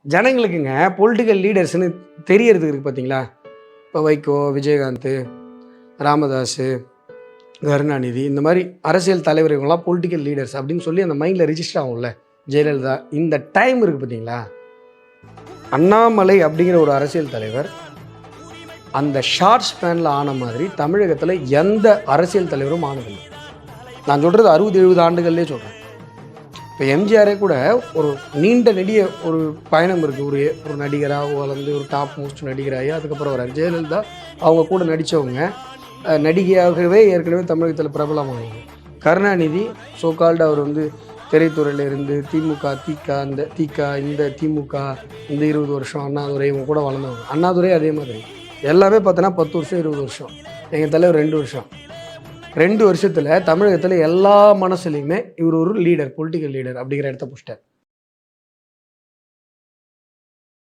ஜனங்களுக்குங்க political லீடர்ஸ்னு தெரியறதுக்கு இருக்குது பார்த்தீங்களா? இப்போ வைகோ, விஜயகாந்த், ராமதாஸ், கருணாநிதி இந்த மாதிரி அரசியல் தலைவர்கள்லாம் பொலிட்டிக்கல் லீடர்ஸ் அப்படின்னு சொல்லி அந்த மைண்டில் ரிஜிஸ்டர் ஆகும்ல. ஜெயலலிதா இந்த டைம் இருக்குது பார்த்தீங்களா? அண்ணாமலை அப்படிங்கிற ஒரு அரசியல் தலைவர் அந்த ஷார்ட் ஸ்பேனில் ஆன மாதிரி தமிழகத்தில் எந்த அரசியல் தலைவரும் ஆனதில்லை. நான் சொல்கிறது 60-70 ஆண்டுகள்லேயே சொல்கிறேன். இப்போ எம்ஜிஆரே கூட ஒரு நீண்ட நெடிய ஒரு பயணம் இருக்குது. ஒரு நடிகராக வளர்ந்து ஒரு டாப் மோஸ்ட் நடிகராகி அதுக்கப்புறம் வரார். ஜெயலலிதா அவங்க கூட நடித்தவங்க நடிகையாகவே ஏற்கனவே தமிழகத்தில் பிரபலமானவங்க. கருணாநிதி சோகால்டு அவர் திரைத்துறையில் இருந்து இந்த திமுக இந்த 20 வருஷம் அண்ணாதுரை இவங்க கூட வளர்ந்தவங்க. அண்ணாதுரை அதே மாதிரி எல்லாமே பார்த்தோன்னா 10 வருஷம் 20 வருஷம். எங்கள் தலைவர் 2 வருஷம். 2 வருஷத்தில் தமிழகத்தில் எல்லா மனசுலையுமே இவர் ஒரு லீடர், பொலிட்டிக்கல் லீடர் அப்படிங்கிற இடத்த பிடிச்சிட்டார்.